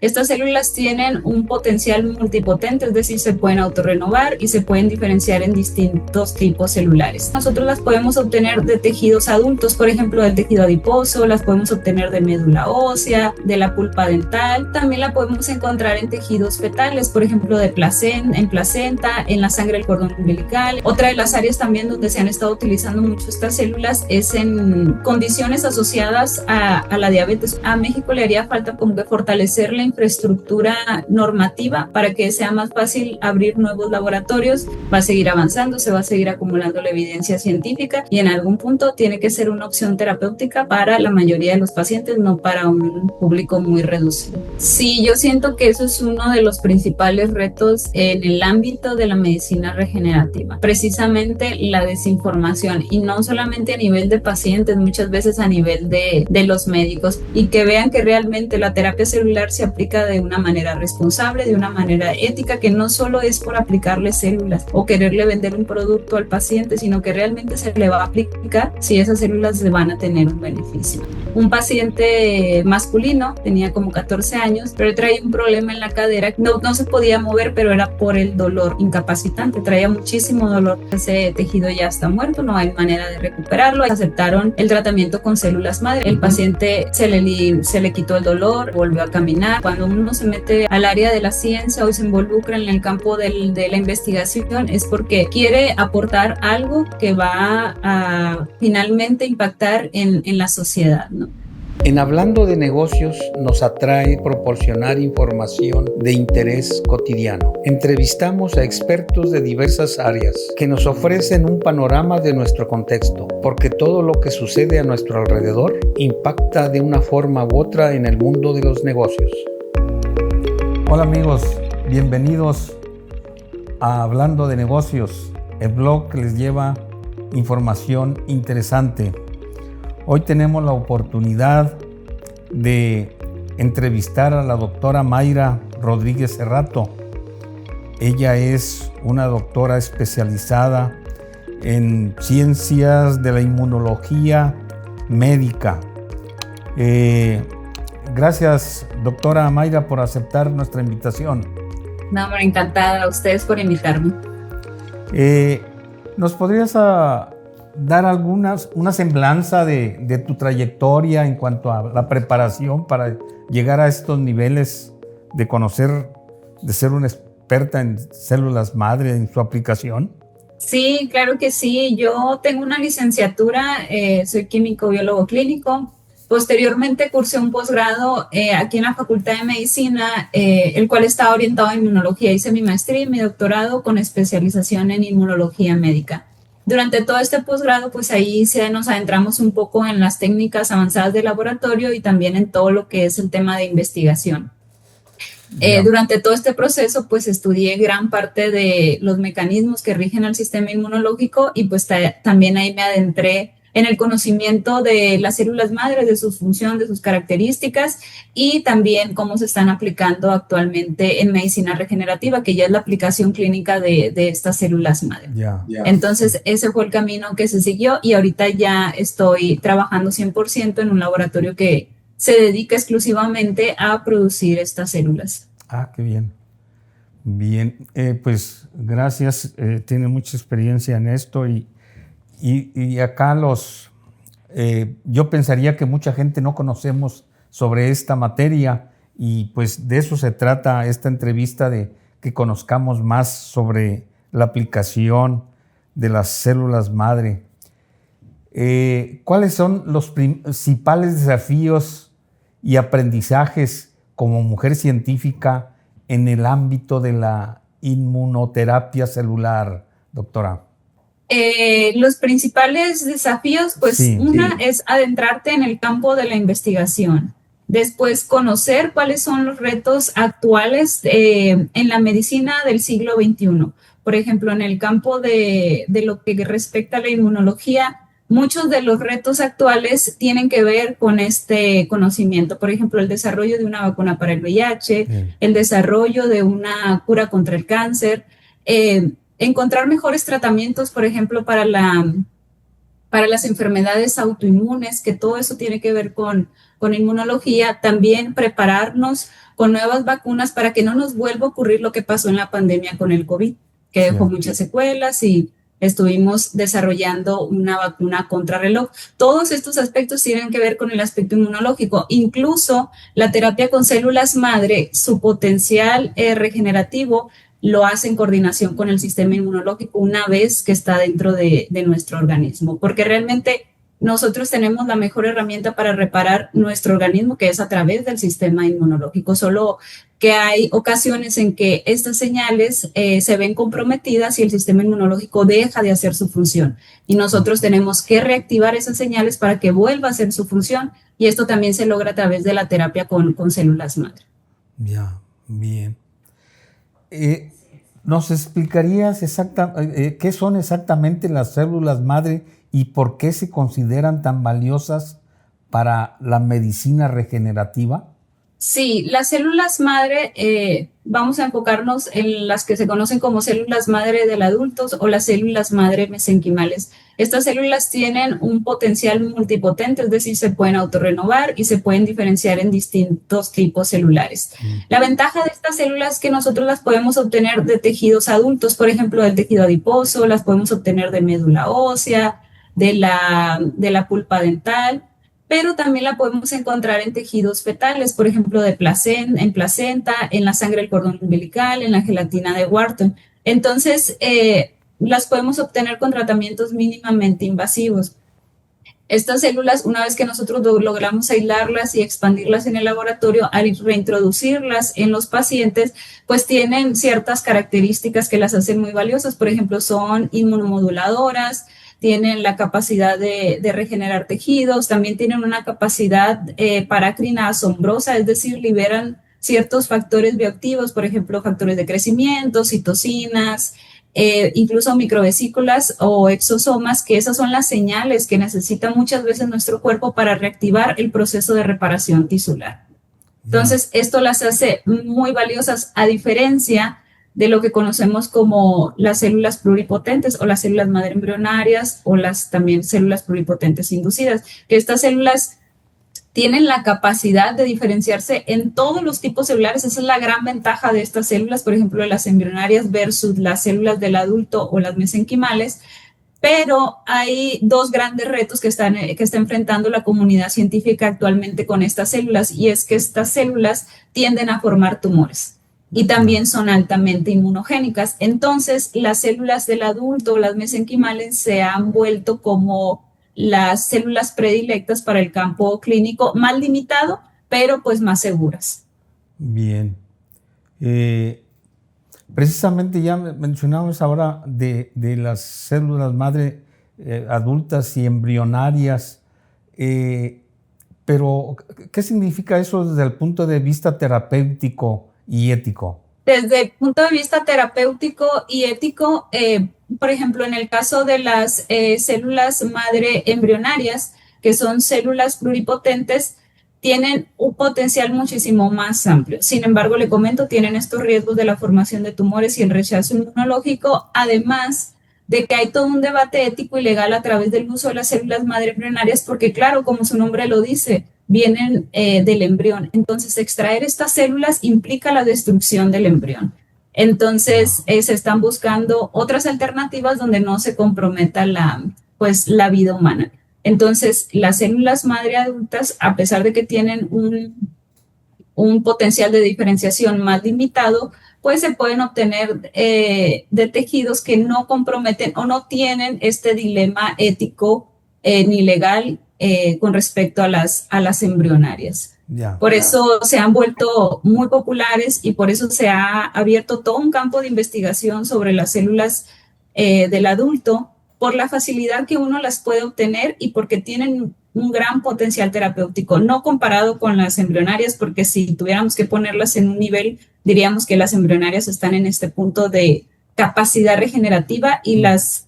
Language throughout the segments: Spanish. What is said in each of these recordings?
Estas células tienen un potencial multipotente, es decir, se pueden autorrenovar y se pueden diferenciar en distintos tipos celulares. Nosotros las podemos obtener de tejidos adultos, por ejemplo, del tejido adiposo, las podemos obtener de médula ósea, de la pulpa dental. También la podemos encontrar en tejidos fetales, por ejemplo, en placenta, en la sangre del cordón umbilical. Otra de las áreas también donde se han estado utilizando mucho estas células es en condiciones asociadas a la diabetes. A México le haría falta como que fortalecer la infraestructura normativa para que sea más fácil abrir nuevos laboratorios. Va a seguir avanzando, se va a seguir acumulando la evidencia científica y en algún punto tiene que ser una opción terapéutica para la mayoría de los pacientes, no para un público muy reducido. Sí, yo siento que eso es uno de los principales retos en el ámbito de la medicina regenerativa, precisamente la desinformación, y no solamente a nivel de pacientes, muchas veces a nivel de los médicos, y que vean que realmente la terapia celular se aplica de una manera responsable, de una manera ética, que no solo es por aplicarle células o quererle vender un producto al paciente, sino que realmente se le va a aplicar si esas células le van a tener un beneficio. Un paciente masculino, tenía como 14 años, pero traía un problema en la cadera, no se podía mover, pero era por el dolor incapacitante, traía muchísimo dolor. Ese tejido ya está muerto, no hay manera de recuperarlo. Aceptaron el tratamiento con células madre. El paciente se le quitó el dolor, volvió a caminar. Cuando uno se mete al área de la ciencia o se involucra en el campo de la investigación, es porque quiere aportar algo que va a finalmente impactar en la sociedad, ¿no? En Hablando de Negocios nos atrae proporcionar información de interés cotidiano. Entrevistamos a expertos de diversas áreas que nos ofrecen un panorama de nuestro contexto, porque todo lo que sucede a nuestro alrededor impacta de una forma u otra en el mundo de los negocios. Hola amigos, bienvenidos a Hablando de Negocios, el blog que les lleva información interesante. Hoy tenemos la oportunidad de entrevistar a la doctora Mayra Rodríguez Cerrato. Ella es una doctora especializada en ciencias de la inmunología médica. Gracias, doctora Mayra, por aceptar nuestra invitación. No, me encantada a ustedes por invitarme. ¿Nos podrías dar una semblanza de tu trayectoria en cuanto a la preparación para llegar a estos niveles de conocer, de ser una experta en células madre, en su aplicación? Sí, claro que sí. Yo tengo una licenciatura, soy químico biólogo clínico. Posteriormente cursé un posgrado aquí en la Facultad de Medicina, el cual estaba orientado a inmunología. Hice mi maestría y mi doctorado con especialización en inmunología médica. Durante todo este posgrado, pues ahí nos adentramos un poco en las técnicas avanzadas de laboratorio y también en todo lo que es el tema de investigación. Durante todo este proceso, pues estudié gran parte de los mecanismos que rigen al sistema inmunológico y pues también ahí me adentré en el conocimiento de las células madres, de su función, de sus características y también cómo se están aplicando actualmente en medicina regenerativa, que ya es la aplicación clínica de estas células madre. Entonces, ese fue el camino que se siguió y ahorita ya estoy trabajando 100% en un laboratorio que se dedica exclusivamente a producir estas células. Ah, qué bien. Bien, pues gracias. Tiene mucha experiencia en esto y acá yo pensaría que mucha gente no conocemos sobre esta materia y pues de eso se trata esta entrevista, de que conozcamos más sobre la aplicación de las células madre. ¿Cuáles son los principales desafíos y aprendizajes como mujer científica en el ámbito de la inmunoterapia celular, doctora? Los principales desafíos, pues una es adentrarte en el campo de la investigación. Después, conocer cuáles son los retos actuales en la medicina del siglo XXI. Por ejemplo, en el campo de lo que respecta a la inmunología, muchos de los retos actuales tienen que ver con este conocimiento. Por ejemplo, el desarrollo de una vacuna para el VIH, el desarrollo de una cura contra el cáncer, encontrar mejores tratamientos, por ejemplo, para las enfermedades autoinmunes, que todo eso tiene que ver con con inmunología, también prepararnos con nuevas vacunas para que no nos vuelva a ocurrir lo que pasó en la pandemia con el COVID, que dejó muchas secuelas y estuvimos desarrollando una vacuna contra reloj. Todos estos aspectos tienen que ver con el aspecto inmunológico. Incluso la terapia con células madre, su potencial regenerativo lo hace en coordinación con el sistema inmunológico una vez que está dentro de nuestro organismo, porque realmente nosotros tenemos la mejor herramienta para reparar nuestro organismo, que es a través del sistema inmunológico. Solo que hay ocasiones en que estas señales se ven comprometidas y el sistema inmunológico deja de hacer su función. Y nosotros tenemos que reactivar esas señales para que vuelva a hacer su función. Y esto también se logra a través de la terapia con células madre. Ya, bien. ¿Nos explicarías qué son exactamente las células madre y por qué se consideran tan valiosas para la medicina regenerativa? Sí, las células madre, vamos a enfocarnos en las que se conocen como células madre del adulto o las células madre mesenquimales. Estas células tienen un potencial multipotente, es decir, se pueden autorrenovar y se pueden diferenciar en distintos tipos celulares. La ventaja de estas células es que nosotros las podemos obtener de tejidos adultos, por ejemplo, del tejido adiposo, las podemos obtener de médula ósea, de la pulpa dental, pero también la podemos encontrar en tejidos fetales, por ejemplo, en placenta, en la sangre del cordón umbilical, en la gelatina de Wharton. Entonces, las podemos obtener con tratamientos mínimamente invasivos. Estas células, una vez que nosotros logramos aislarlas y expandirlas en el laboratorio, al reintroducirlas en los pacientes, pues tienen ciertas características que las hacen muy valiosas. Por ejemplo, son inmunomoduladoras, tienen la capacidad de regenerar tejidos, también tienen una capacidad parácrina asombrosa, es decir, liberan ciertos factores bioactivos, por ejemplo, factores de crecimiento, citocinas, incluso microvesículas o exosomas, que esas son las señales que necesita muchas veces nuestro cuerpo para reactivar el proceso de reparación tisular. Entonces, esto las hace muy valiosas, a diferencia de lo que conocemos como las células pluripotentes o las células madre embrionarias o las también células pluripotentes inducidas, que estas células tienen la capacidad de diferenciarse en todos los tipos celulares. Esa es la gran ventaja de estas células, por ejemplo, de las embrionarias versus las células del adulto o las mesenquimales. Pero hay dos grandes retos que está enfrentando la comunidad científica actualmente con estas células, y es que estas células tienden a formar tumores y también son altamente inmunogénicas. Entonces, las células del adulto o las mesenquimales se han vuelto como las células predilectas para el campo clínico, más limitado, pero pues más seguras. Bien. Precisamente ya mencionamos ahora de las células madre adultas y embrionarias, pero ¿qué significa eso desde el punto de vista terapéutico y ético? Desde el punto de vista terapéutico y ético, por ejemplo, en el caso de las células madre embrionarias, que son células pluripotentes, tienen un potencial muchísimo más amplio. Sin embargo, le comento, tienen estos riesgos de la formación de tumores y el rechazo inmunológico, además de que hay todo un debate ético y legal a través del uso de las células madre embrionarias, porque claro, como su nombre lo dice, vienen del embrión. Entonces, extraer estas células implica la destrucción del embrión. Entonces, se están buscando otras alternativas donde no se comprometa la vida humana. Entonces, las células madre adultas, a pesar de que tienen un potencial de diferenciación más limitado, pues se pueden obtener de tejidos que no comprometen o no tienen este dilema ético ni legal con respecto a las embrionarias. Por eso se han vuelto muy populares y por eso se ha abierto todo un campo de investigación sobre las células del adulto, por la facilidad que uno las puede obtener y porque tienen un gran potencial terapéutico, no comparado con las embrionarias, porque si tuviéramos que ponerlas en un nivel, diríamos que las embrionarias están en este punto de capacidad regenerativa y las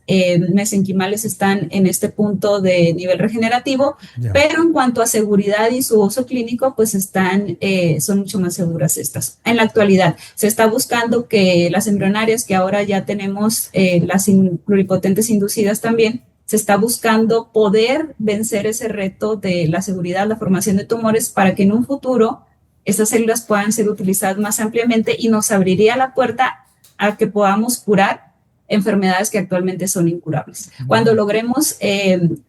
mesenquimales están en este punto de nivel regenerativo, pero en cuanto a seguridad y su uso clínico, pues son mucho más seguras estas. En la actualidad se está buscando que las embrionarias, que ahora ya tenemos las pluripotentes inducidas también, se está buscando poder vencer ese reto de la seguridad, la formación de tumores, para que en un futuro estas células puedan ser utilizadas más ampliamente y nos abriría la puerta a que podamos curar enfermedades que actualmente son incurables. Cuando logremos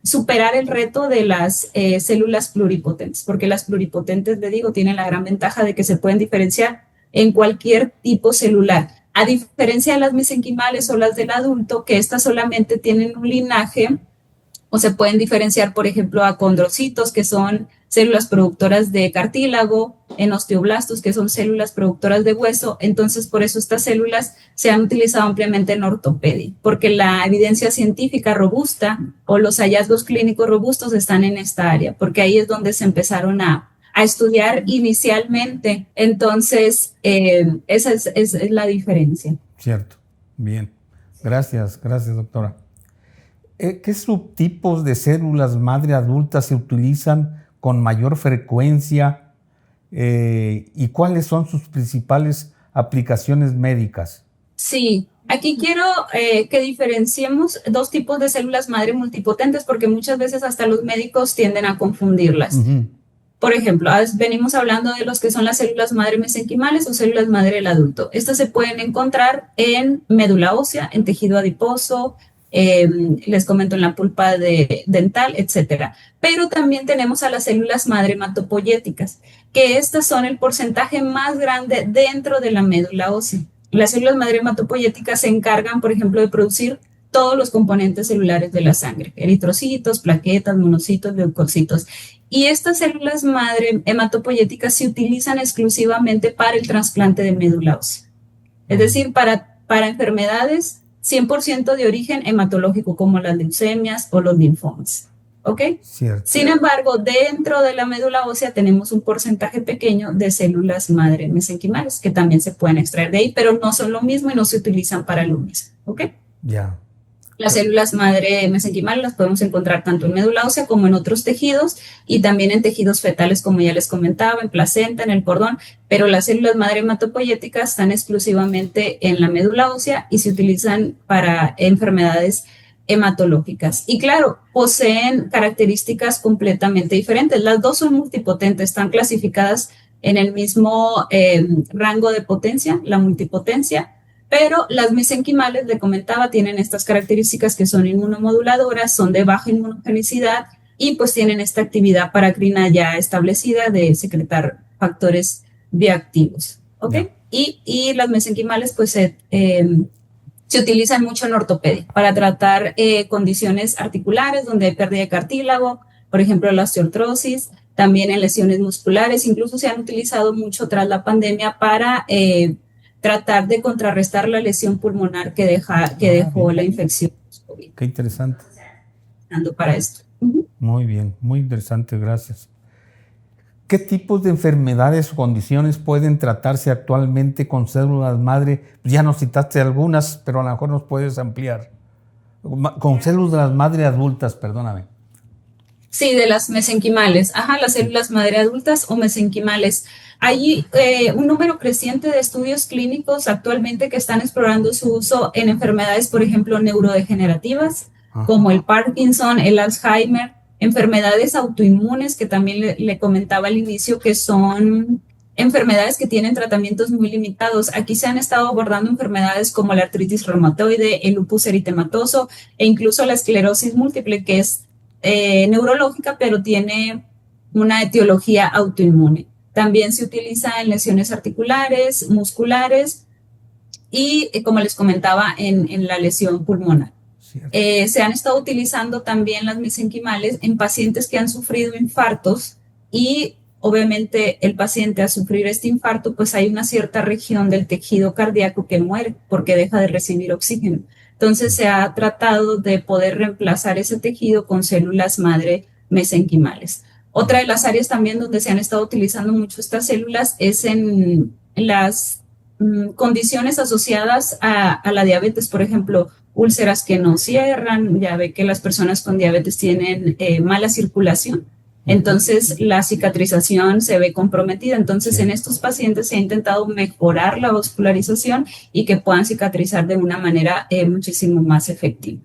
superar el reto de las células pluripotentes, porque las pluripotentes, le digo, tienen la gran ventaja de que se pueden diferenciar en cualquier tipo celular, a diferencia de las mesenquimales o las del adulto, que estas solamente tienen un linaje, o se pueden diferenciar, por ejemplo, a condrocitos, que son células productoras de cartílago, en osteoblastos, que son células productoras de hueso. Entonces, por eso estas células se han utilizado ampliamente en ortopedia, porque la evidencia científica robusta o los hallazgos clínicos robustos están en esta área, porque ahí es donde se empezaron a estudiar inicialmente. Entonces, esa es la diferencia. Cierto. Bien. Gracias, doctora. ¿Qué subtipos de células madre adultas se utilizan con mayor frecuencia y cuáles son sus principales aplicaciones médicas? Sí, aquí quiero que diferenciemos dos tipos de células madre multipotentes, porque muchas veces hasta los médicos tienden a confundirlas. Por ejemplo, venimos hablando de los que son las células madre mesenquimales o células madre del adulto. Estas se pueden encontrar en médula ósea, en tejido adiposo, les comento en la pulpa dental, etcétera. Pero también tenemos a las células madre hematopoyéticas, que estas son el porcentaje más grande dentro de la médula ósea. Las células madre hematopoyéticas se encargan, por ejemplo, de producir todos los componentes celulares de la sangre, eritrocitos, plaquetas, monocitos, leucocitos. Y estas células madre hematopoyéticas se utilizan exclusivamente para el trasplante de médula ósea. Es decir, para enfermedades 100% de origen hematológico, como las leucemias o los linfomas. ¿Ok? Cierto. Sin embargo, dentro de la médula ósea tenemos un porcentaje pequeño de células madre mesenquimales que también se pueden extraer de ahí, pero no son lo mismo y no se utilizan para lo mismo. ¿Ok? Ya. Las células madre mesenquimales las podemos encontrar tanto en médula ósea como en otros tejidos y también en tejidos fetales, como ya les comentaba, en placenta, en el cordón, pero las células madre hematopoyéticas están exclusivamente en la médula ósea y se utilizan para enfermedades hematológicas. Y claro, poseen características completamente diferentes. Las dos son multipotentes, están clasificadas en el mismo rango de potencia, la multipotencia. Pero las mesenquimales, le comentaba, tienen estas características que son inmunomoduladoras, son de baja inmunogenicidad y pues tienen esta actividad paracrina ya establecida de secretar factores bioactivos. ¿Ok? Yeah. Y las mesenquimales pues se utilizan mucho en ortopedia para tratar condiciones articulares donde hay pérdida de cartílago, por ejemplo la osteoartrosis, también en lesiones musculares, incluso se han utilizado mucho tras la pandemia para tratar de contrarrestar la lesión pulmonar que dejó la infección. Qué interesante. Para esto. Muy bien, muy interesante, gracias. ¿Qué tipos de enfermedades o condiciones pueden tratarse actualmente con células madre? Ya nos citaste algunas, pero a lo mejor nos puedes ampliar. Con células madre adultas, perdóname. Sí, de las mesenquimales. Las células madre adultas o mesenquimales. Hay un número creciente de estudios clínicos actualmente que están explorando su uso en enfermedades, por ejemplo, neurodegenerativas, como el Parkinson, el Alzheimer, enfermedades autoinmunes que también le comentaba al inicio, que son enfermedades que tienen tratamientos muy limitados. Aquí se han estado abordando enfermedades como la artritis reumatoide, el lupus eritematoso e incluso la esclerosis múltiple, que es neurológica, pero tiene una etiología autoinmune. También se utiliza en lesiones articulares, musculares y, como les comentaba, en la lesión pulmonar. Se han estado utilizando también las mesenquimales en pacientes que han sufrido infartos y, obviamente, el paciente al sufrir este infarto, pues hay una cierta región del tejido cardíaco que muere porque deja de recibir oxígeno. Entonces, se ha tratado de poder reemplazar ese tejido con células madre mesenquimales. Otra de las áreas también donde se han estado utilizando mucho estas células es en las condiciones asociadas a la diabetes, por ejemplo, úlceras que no cierran. Ya ve que las personas con diabetes tienen mala circulación, entonces la cicatrización se ve comprometida. Entonces, en estos pacientes se ha intentado mejorar la vascularización y que puedan cicatrizar de una manera muchísimo más efectiva.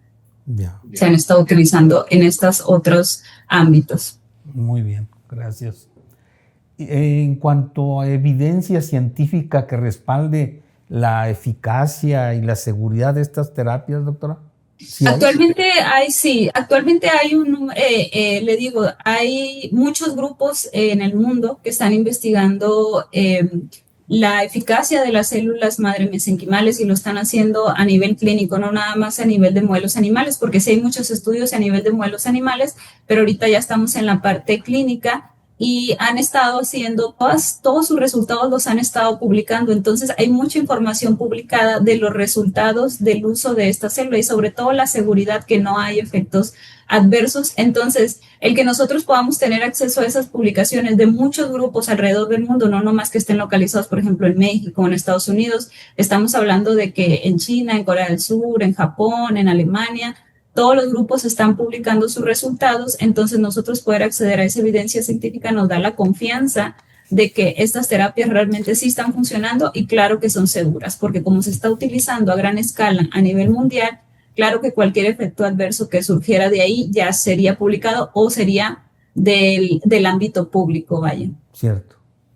se han estado utilizando en estos otros ámbitos. Muy bien, gracias. En cuanto a evidencia científica que respalde la eficacia y la seguridad de estas terapias, doctora. ¿Sí actualmente hay le digo, hay muchos grupos en el mundo que están investigando la eficacia de las células madre mesenquimales y lo están haciendo a nivel clínico, no nada más a nivel de modelos animales, porque sí hay muchos estudios a nivel de modelos animales, pero ahorita ya estamos en la parte clínica y han estado haciendo, todos sus resultados los han estado publicando. Entonces hay mucha información publicada de los resultados del uso de esta célula y sobre todo la seguridad que no hay efectos adversos. Entonces, el que nosotros podamos tener acceso a esas publicaciones de muchos grupos alrededor del mundo, no nomás que estén localizados, por ejemplo, en México o en Estados Unidos, estamos hablando de que en China, en Corea del Sur, en Japón, en Alemania, todos los grupos están publicando sus resultados, entonces nosotros poder acceder a esa evidencia científica nos da la confianza de que estas terapias realmente sí están funcionando y claro que son seguras, porque como se está utilizando a gran escala a nivel mundial, claro que cualquier efecto adverso que surgiera de ahí ya sería publicado o sería del ámbito público, vaya. Cierto.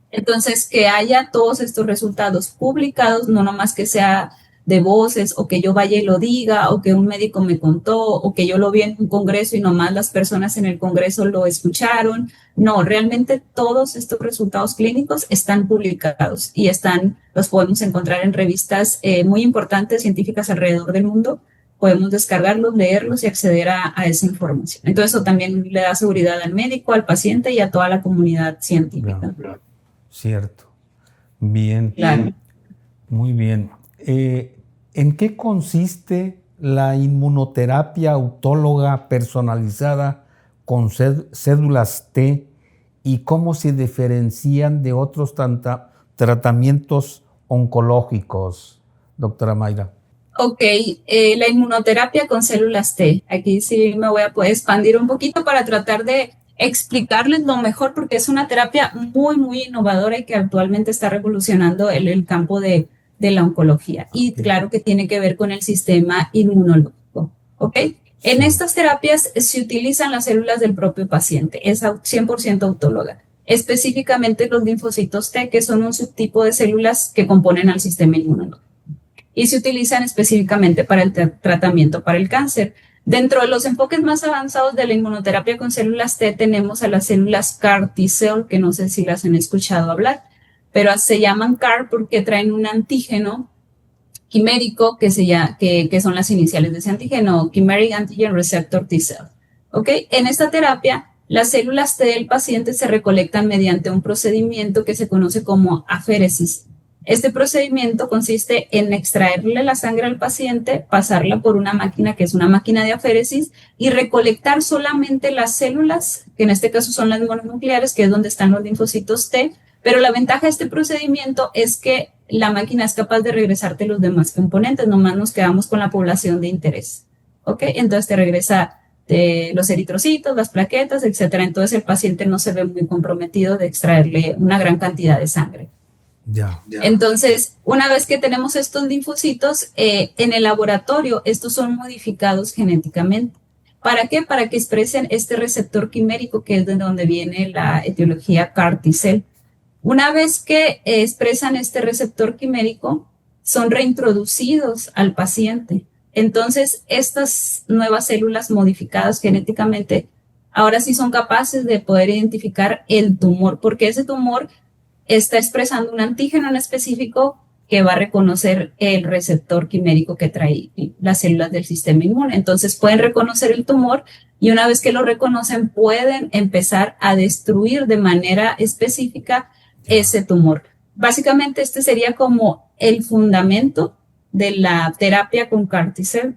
Entonces, que haya todos estos resultados publicados, no nomás que sea de voces o que yo vaya y lo diga o que un médico me contó o que yo lo vi en un congreso y nomás las personas en el congreso lo escucharon. No, realmente todos estos resultados clínicos están publicados y los podemos encontrar en revistas muy importantes científicas alrededor del mundo. Podemos descargarlos, leerlos y acceder a esa información. Entonces eso también le da seguridad al médico, al paciente y a toda la comunidad científica. Claro. Cierto. Bien. Claro. Muy bien. ¿En qué consiste la inmunoterapia autóloga personalizada con cédulas T y cómo se diferencian de otros tratamientos oncológicos, doctora Mayra? Ok, la inmunoterapia con células T. Aquí sí me voy a poder expandir un poquito para tratar de explicarles lo mejor porque es una terapia muy, muy innovadora y que actualmente está revolucionando el campo de la oncología. Y claro que tiene que ver con el sistema inmunológico. ¿Ok? En estas terapias se utilizan las células del propio paciente. Es 100% autóloga. Específicamente los linfocitos T, que son un subtipo de células que componen al sistema inmunológico. Y se utilizan específicamente para el tratamiento para el cáncer. Dentro de los enfoques más avanzados de la inmunoterapia con células T tenemos a las células CAR T-cell, que no sé si las han escuchado hablar, pero se llaman CAR porque traen un antígeno quimérico que son las iniciales de ese antígeno, Chimeric Antigen Receptor T-cell. ¿Ok? En esta terapia, las células T del paciente se recolectan mediante un procedimiento que se conoce como aféresis. Este procedimiento consiste en extraerle la sangre al paciente, pasarla por una máquina que es una máquina de aféresis y recolectar solamente las células, que en este caso son las mononucleares, que es donde están los linfocitos T, pero la ventaja de este procedimiento es que la máquina es capaz de regresarte los demás componentes, nomás nos quedamos con la población de interés. ¿Ok? Entonces te regresa los eritrocitos, las plaquetas, etcétera. Entonces el paciente no se ve muy comprometido de extraerle una gran cantidad de sangre. Ya. Entonces, una vez que tenemos estos linfocitos, en el laboratorio, estos son modificados genéticamente. ¿Para qué? Para que expresen este receptor quimérico, que es de donde viene la etiología CAR T-cell. Una vez que expresan este receptor quimérico, son reintroducidos al paciente. Entonces, estas nuevas células modificadas genéticamente, ahora sí son capaces de poder identificar el tumor, porque ese tumor está expresando un antígeno en específico que va a reconocer el receptor quimérico que trae las células del sistema inmune. Entonces pueden reconocer el tumor y una vez que lo reconocen pueden empezar a destruir de manera específica ese tumor. Básicamente este sería como el fundamento de la terapia con CAR T-cell,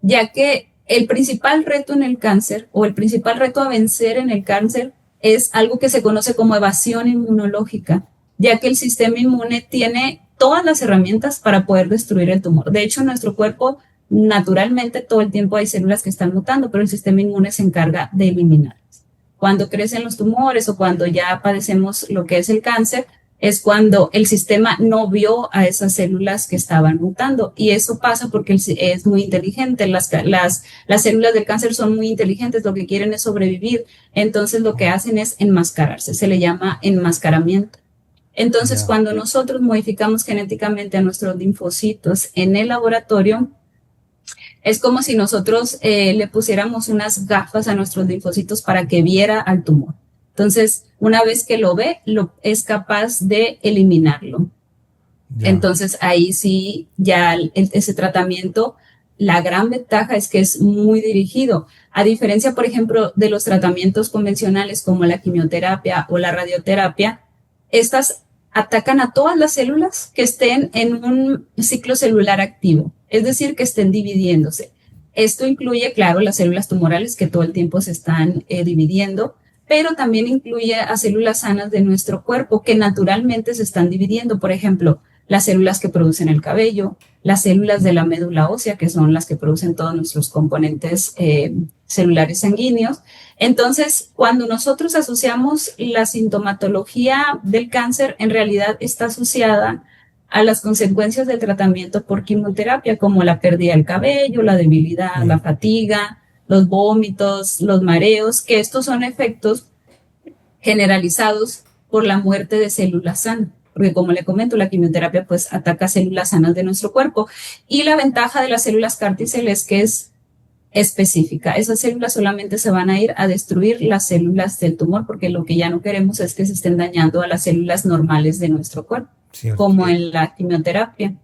ya que el principal reto en el cáncer o el principal reto a vencer en el cáncer es algo que se conoce como evasión inmunológica, ya que el sistema inmune tiene todas las herramientas para poder destruir el tumor. De hecho, en nuestro cuerpo, naturalmente, todo el tiempo hay células que están mutando, pero el sistema inmune se encarga de eliminarlas. Cuando crecen los tumores o cuando ya padecemos lo que es el cáncer, es cuando el sistema no vio a esas células que estaban mutando. Y eso pasa porque es muy inteligente. Las células del cáncer son muy inteligentes, lo que quieren es sobrevivir. Entonces lo que hacen es enmascararse, se le llama enmascaramiento. Entonces, cuando nosotros modificamos genéticamente a nuestros linfocitos en el laboratorio, es como si nosotros le pusiéramos unas gafas a nuestros linfocitos para que viera al tumor. Entonces, una vez que lo ve, es capaz de eliminarlo. Ya. Entonces, ahí sí, ya ese tratamiento, la gran ventaja es que es muy dirigido. A diferencia, por ejemplo, de los tratamientos convencionales como la quimioterapia o la radioterapia, estas atacan a todas las células que estén en un ciclo celular activo, es decir, que estén dividiéndose. Esto incluye, claro, las células tumorales que todo el tiempo se están dividiendo, pero también incluye a células sanas de nuestro cuerpo que naturalmente se están dividiendo. Por ejemplo, las células que producen el cabello, las células de la médula ósea, que son las que producen todos nuestros componentes celulares sanguíneos. Entonces, cuando nosotros asociamos la sintomatología del cáncer, en realidad está asociada a las consecuencias del tratamiento por quimioterapia, como la pérdida del cabello, la debilidad, la fatiga, los vómitos, los mareos, que estos son efectos generalizados por la muerte de células sanas. Porque como le comento, la quimioterapia pues ataca células sanas de nuestro cuerpo. Y la ventaja de las células CAR T-cell es que es específica. Esas células solamente se van a ir a destruir las células del tumor, porque lo que ya no queremos es que se estén dañando a las células normales de nuestro cuerpo, como en la quimioterapia.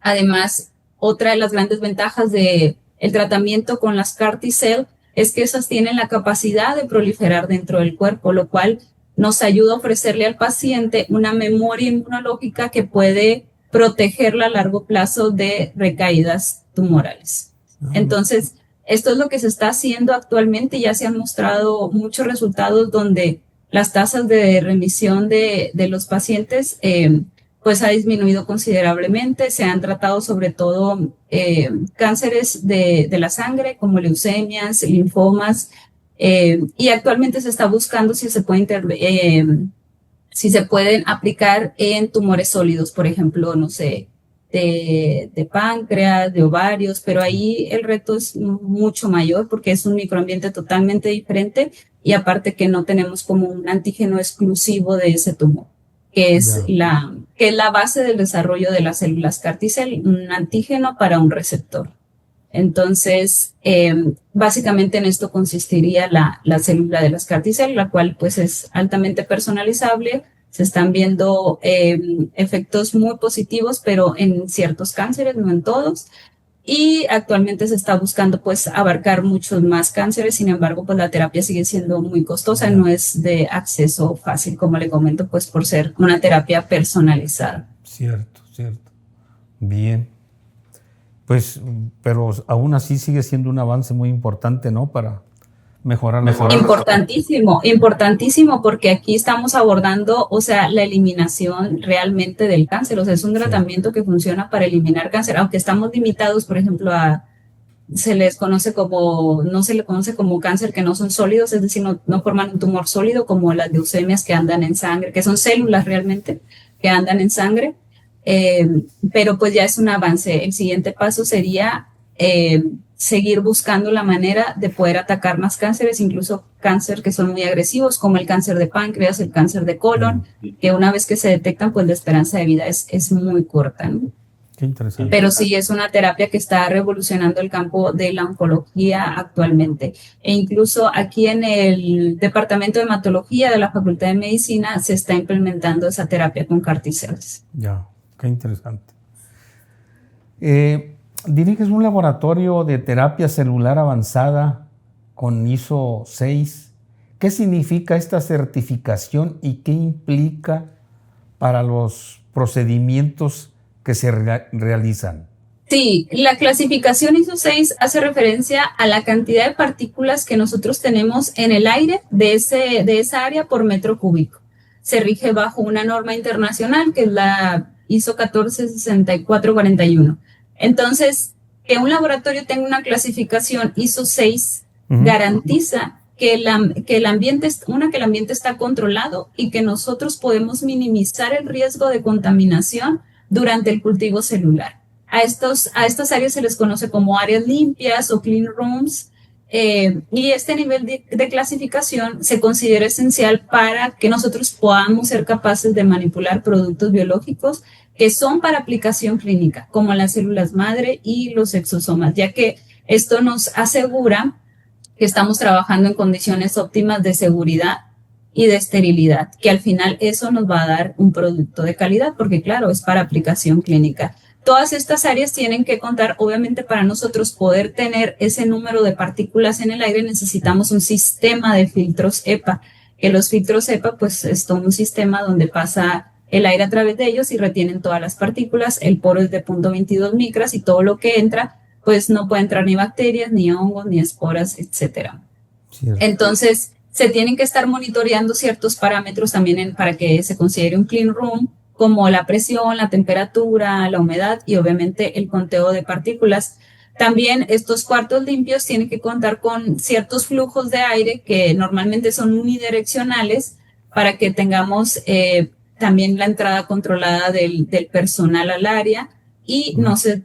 Además, otra de las grandes ventajas del tratamiento con las CAR T-cell es que esas tienen la capacidad de proliferar dentro del cuerpo, lo cual nos ayuda a ofrecerle al paciente una memoria inmunológica que puede protegerla a largo plazo de recaídas tumorales. Entonces, esto es lo que se está haciendo actualmente. Ya se han mostrado muchos resultados donde las tasas de remisión de los pacientes pues ha disminuido considerablemente. Se han tratado sobre todo cánceres de la sangre como leucemias, linfomas, y actualmente se está buscando si se pueden aplicar en tumores sólidos, por ejemplo, no sé, de páncreas, de ovarios, pero ahí el reto es mucho mayor porque es un microambiente totalmente diferente y aparte que no tenemos como un antígeno exclusivo de ese tumor, que es la base del desarrollo de las células CAR T-cell, un antígeno para un receptor. Entonces, básicamente en esto consistiría la célula de las CAR T-cell, la cual pues es altamente personalizable. Se están viendo efectos muy positivos, pero en ciertos cánceres, no en todos. Y actualmente se está buscando pues abarcar muchos más cánceres. Sin embargo, pues la terapia sigue siendo muy costosa, no es de acceso fácil, como le comento, pues por ser una terapia personalizada. Cierto. Bien. Pues, pero aún así sigue siendo un avance muy importante, ¿no? Para mejorar. Importantísimo, porque aquí estamos abordando, o sea, la eliminación realmente del cáncer. O sea, es un tratamiento que funciona para eliminar cáncer, aunque estamos limitados, por ejemplo, no se le conoce como cáncer que no son sólidos, es decir, no forman un tumor sólido como las leucemias que andan en sangre, que son células realmente que andan en sangre. Pero pues ya es un avance. El siguiente paso sería seguir buscando la manera de poder atacar más cánceres, incluso cáncer que son muy agresivos, como el cáncer de páncreas, el cáncer de colon, que una vez que se detectan, pues la esperanza de vida es muy corta, ¿no? Qué interesante. Pero sí es una terapia que está revolucionando el campo de la oncología actualmente. E incluso aquí en el Departamento de Hematología de la Facultad de Medicina se está implementando esa terapia con CAR T-cells. Ya, qué interesante. Diriges un laboratorio de terapia celular avanzada con ISO 6. ¿Qué significa esta certificación y qué implica para los procedimientos que se realizan? Sí, la clasificación ISO 6 hace referencia a la cantidad de partículas que nosotros tenemos en el aire de esa área por metro cúbico. Se rige bajo una norma internacional que es la ISO 14641. Entonces, que un laboratorio tenga una clasificación ISO 6 garantiza que el ambiente está controlado y que nosotros podemos minimizar el riesgo de contaminación durante el cultivo celular. A estas áreas se les conoce como áreas limpias o clean rooms, y este nivel de clasificación se considera esencial para que nosotros podamos ser capaces de manipular productos biológicos que son para aplicación clínica, como las células madre y los exosomas, ya que esto nos asegura que estamos trabajando en condiciones óptimas de seguridad y de esterilidad, que al final eso nos va a dar un producto de calidad, porque claro, es para aplicación clínica. Todas estas áreas tienen que contar, obviamente para nosotros poder tener ese número de partículas en el aire necesitamos un sistema de filtros EPA, que los filtros EPA pues es todo un sistema donde pasa el aire a través de ellos y retienen todas las partículas, el poro es de 0.22 micras y todo lo que entra pues no puede entrar ni bacterias, ni hongos, ni esporas, etcétera. Entonces se tienen que estar monitoreando ciertos parámetros también para que se considere un clean room, como la presión, la temperatura, la humedad y obviamente el conteo de partículas. También estos cuartos limpios tienen que contar con ciertos flujos de aire que normalmente son unidireccionales para que tengamos también la entrada controlada del personal al área y no se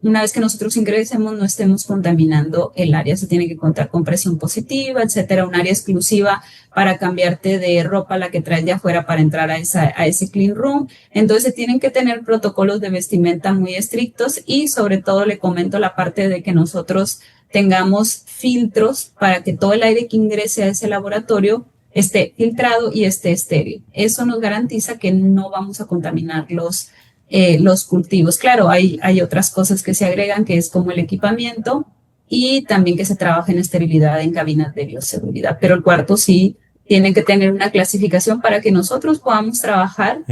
una vez que nosotros ingresemos no estemos contaminando el área. Se tiene que contar con presión positiva, etcétera, un área exclusiva para cambiarte de ropa la que traes de afuera para entrar a ese clean room. Entonces se tienen que tener protocolos de vestimenta muy estrictos y sobre todo le comento la parte de que nosotros tengamos filtros para que todo el aire que ingrese a ese laboratorio esté filtrado y esté estéril. Eso nos garantiza que no vamos a contaminar los cultivos. Claro, hay otras cosas que se agregan, que es como el equipamiento y también que se trabaja en esterilidad en cabinas de bioseguridad. Pero el cuarto sí tiene que tener una clasificación para que nosotros podamos trabajar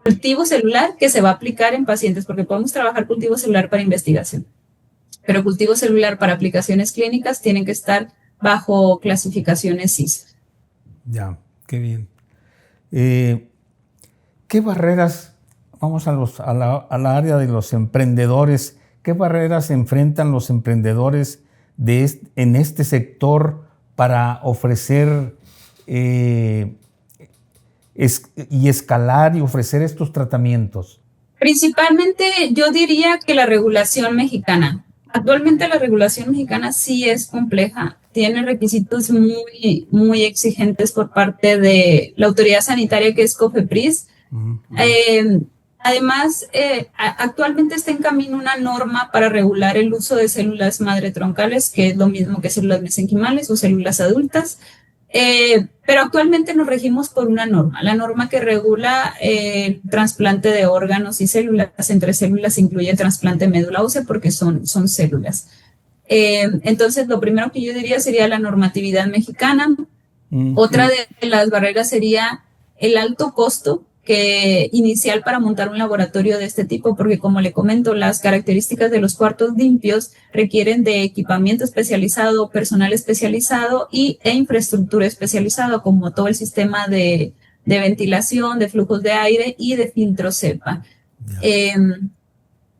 cultivo celular que se va a aplicar en pacientes, porque podemos trabajar cultivo celular para investigación. Pero cultivo celular para aplicaciones clínicas tienen que estar bajo clasificaciones CIS. Ya, qué bien. ¿Qué barreras... Vamos a la área de los emprendedores? ¿Qué barreras enfrentan los emprendedores en este sector para ofrecer y escalar y ofrecer estos tratamientos? Principalmente yo diría que la regulación mexicana. Actualmente la regulación mexicana sí es compleja, tiene requisitos muy, muy exigentes por parte de la autoridad sanitaria que es COFEPRIS. Además, actualmente está en camino una norma para regular el uso de células madre troncales, que es lo mismo que células mesenquimales o células adultas, pero actualmente nos regimos por una norma. La norma que regula el trasplante de órganos y células. Entre células incluye el trasplante de médula ósea porque son células. Entonces, lo primero que yo diría sería la normatividad mexicana. Otra de las barreras sería el alto costo inicial para montar un laboratorio de este tipo, porque como le comento, las características de los cuartos limpios requieren de equipamiento especializado, personal especializado e infraestructura especializada, como todo el sistema de ventilación, de flujos de aire y de filtros EPA.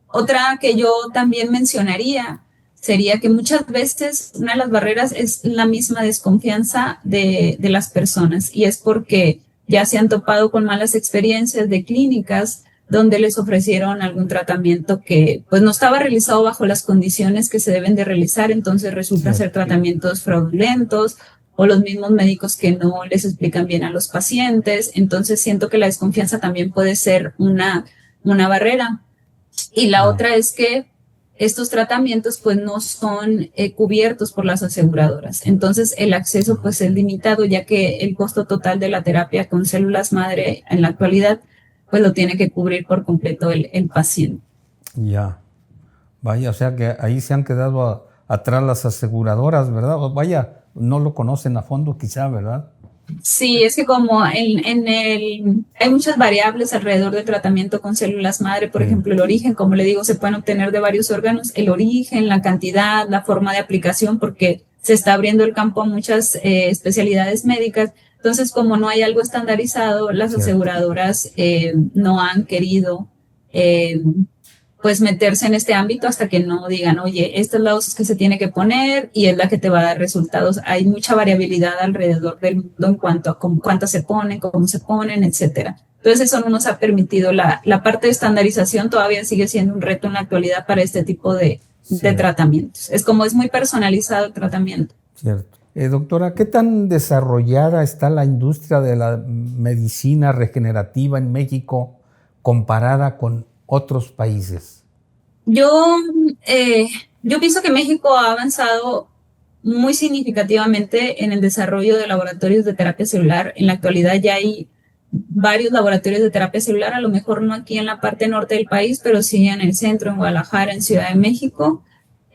Otra que yo también mencionaría sería que muchas veces una de las barreras es la misma desconfianza de las personas, y es porque ya se han topado con malas experiencias de clínicas donde les ofrecieron algún tratamiento que pues no estaba realizado bajo las condiciones que se deben de realizar, entonces resulta ser tratamientos fraudulentos o los mismos médicos que no les explican bien a los pacientes. Entonces siento que la desconfianza también puede ser una barrera. Y la otra es que estos tratamientos pues no son cubiertos por las aseguradoras. Entonces el acceso pues es limitado, ya que el costo total de la terapia con células madre en la actualidad pues lo tiene que cubrir por completo el paciente. Ya. Vaya, o sea que ahí se han quedado atrás las aseguradoras, ¿verdad? Vaya, no lo conocen a fondo quizá, ¿verdad? Sí, es que como hay muchas variables alrededor del tratamiento con células madre, por ejemplo, el origen, como le digo, se pueden obtener de varios órganos, el origen, la cantidad, la forma de aplicación, porque se está abriendo el campo a muchas especialidades médicas. Entonces, como no hay algo estandarizado, las aseguradoras no han querido pues meterse en este ámbito hasta que no digan, oye, esta es la dosis que se tiene que poner y es la que te va a dar resultados. Hay mucha variabilidad alrededor del mundo en cuanto a cuántas se ponen, cómo se ponen, etcétera. Entonces eso no nos ha permitido, la parte de estandarización todavía sigue siendo un reto en la actualidad para este tipo de tratamientos. Es muy personalizado el tratamiento. Cierto. Doctora, ¿qué tan desarrollada está la industria de la medicina regenerativa en México comparada con otros países? Yo pienso que México ha avanzado muy significativamente en el desarrollo de laboratorios de terapia celular. En la actualidad ya hay varios laboratorios de terapia celular, a lo mejor no aquí en la parte norte del país, pero sí en el centro, en Guadalajara, en Ciudad de México.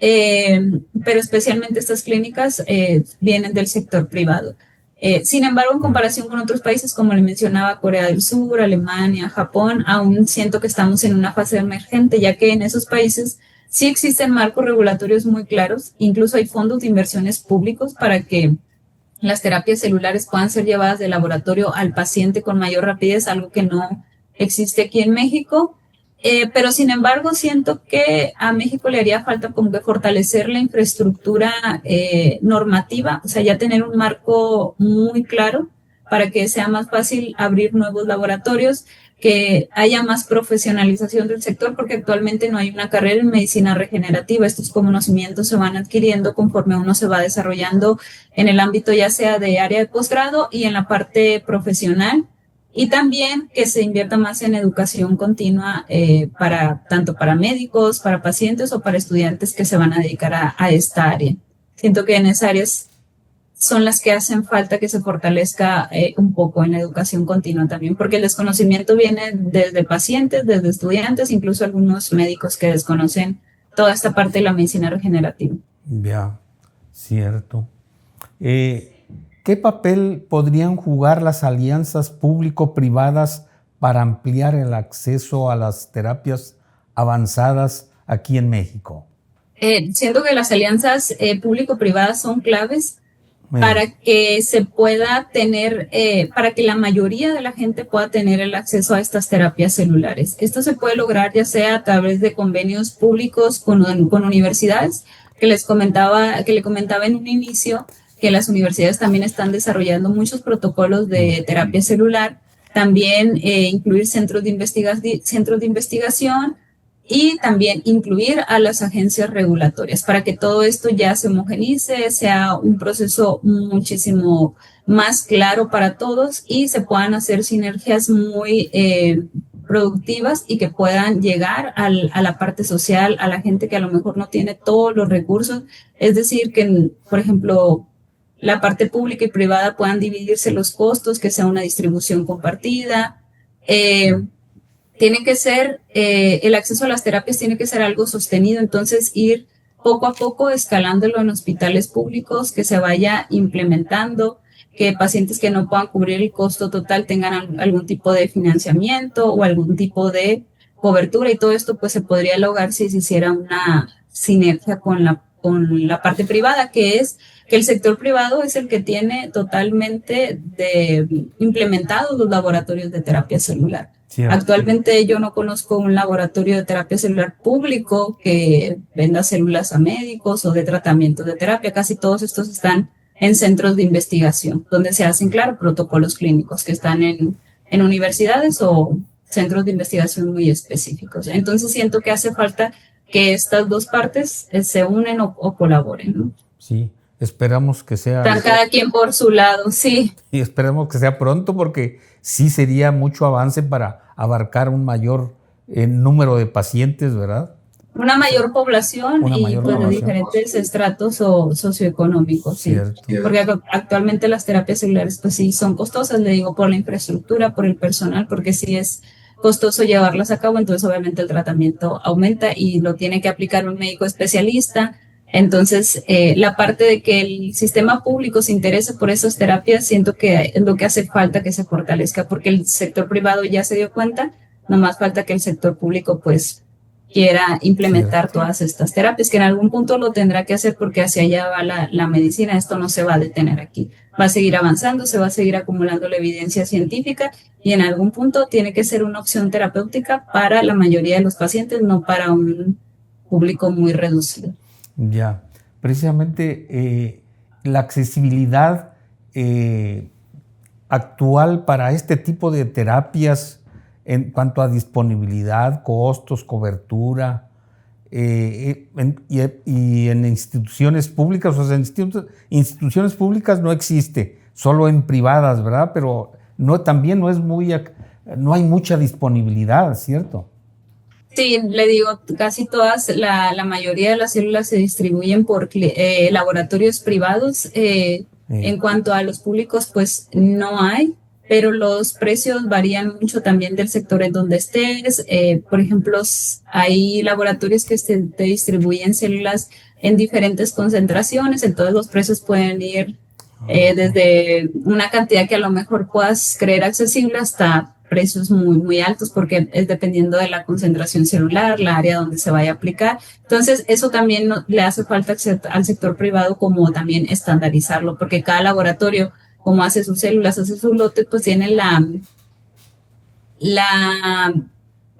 Pero especialmente estas clínicas vienen del sector privado. Sin embargo, en comparación con otros países, como le mencionaba, Corea del Sur, Alemania, Japón, aún siento que estamos en una fase emergente, ya que en esos países sí existen marcos regulatorios muy claros, incluso hay fondos de inversiones públicos para que las terapias celulares puedan ser llevadas del laboratorio al paciente con mayor rapidez, algo que no existe aquí en México. Pero sin embargo siento que a México le haría falta como que fortalecer la infraestructura normativa, o sea, ya tener un marco muy claro para que sea más fácil abrir nuevos laboratorios, que haya más profesionalización del sector, porque actualmente no hay una carrera en medicina regenerativa. Estos conocimientos se van adquiriendo conforme uno se va desarrollando en el ámbito ya sea de área de posgrado y en la parte profesional. Y también que se invierta más en educación continua tanto para médicos, para pacientes o para estudiantes que se van a dedicar a esta área. Siento que en esas áreas son las que hacen falta que se fortalezca un poco en la educación continua también, porque el desconocimiento viene desde pacientes, desde estudiantes, incluso algunos médicos que desconocen toda esta parte de la medicina regenerativa. Ya, cierto. ¿Qué papel podrían jugar las alianzas público-privadas para ampliar el acceso a las terapias avanzadas aquí en México? Siento que las alianzas público-privadas son claves para que se pueda tener, para que la mayoría de la gente pueda tener el acceso a estas terapias celulares. Esto se puede lograr ya sea a través de convenios públicos con universidades, que le comentaba en un inicio, que las universidades también están desarrollando muchos protocolos de terapia celular, también incluir centros de investigación y también incluir a las agencias regulatorias para que todo esto ya se homogenice, sea un proceso muchísimo más claro para todos y se puedan hacer sinergias muy productivas y que puedan llegar a la parte social, a la gente que a lo mejor no tiene todos los recursos. Es decir, que, por ejemplo, la parte pública y privada puedan dividirse los costos, que sea una distribución compartida. Tiene que ser, el acceso a las terapias tiene que ser algo sostenido, entonces ir poco a poco escalándolo en hospitales públicos, que se vaya implementando, que pacientes que no puedan cubrir el costo total tengan algún tipo de financiamiento o algún tipo de cobertura, y todo esto pues se podría lograr si se hiciera una sinergia con la parte privada, que el sector privado es el que tiene totalmente implementados los laboratorios de terapia celular. Cierto. Actualmente yo no conozco un laboratorio de terapia celular público que venda células a médicos o de tratamientos de terapia. Casi todos estos están en centros de investigación, donde se hacen, claro, protocolos clínicos que están en universidades o centros de investigación muy específicos. Entonces siento que hace falta que estas dos partes se unen o colaboren, ¿no? Sí, esperamos que sea... Cada quien por su lado, sí. Y esperemos que sea pronto, porque sí sería mucho avance para abarcar un mayor número de pacientes, ¿verdad? Una mayor población de diferentes estratos socioeconómicos, sí. Porque actualmente las terapias celulares pues sí son costosas, le digo, por la infraestructura, por el personal, porque sí es costoso llevarlas a cabo, entonces obviamente el tratamiento aumenta y lo tiene que aplicar un médico especialista. Entonces, la parte de que el sistema público se interese por esas terapias, siento que es lo que hace falta que se fortalezca, porque el sector privado ya se dio cuenta, nomás falta que el sector público pues quiera implementar todas estas terapias, que en algún punto lo tendrá que hacer porque hacia allá va la medicina, esto no se va a detener aquí. va a seguir avanzando, se va a seguir acumulando la evidencia científica y en algún punto tiene que ser una opción terapéutica para la mayoría de los pacientes, no para un público muy reducido. Ya, precisamente la accesibilidad actual para este tipo de terapias en cuanto a disponibilidad, costos, cobertura, y en instituciones públicas, o sea, en instituciones públicas no existe, solo en privadas, ¿verdad? Pero también no hay mucha disponibilidad, ¿cierto? Sí, le digo, casi todas, la mayoría de las células se distribuyen por laboratorios privados. En cuanto a los públicos, pues no hay, pero los precios varían mucho también del sector en donde estés. Por ejemplo, hay laboratorios que te distribuyen células en diferentes concentraciones, entonces los precios pueden ir desde una cantidad que a lo mejor puedas creer accesible hasta precios muy, muy altos porque es dependiendo de la concentración celular, la área donde se vaya a aplicar. Entonces, eso también le hace falta al sector privado como también estandarizarlo, porque cada laboratorio, como hace sus células, hace sus lotes, pues tiene la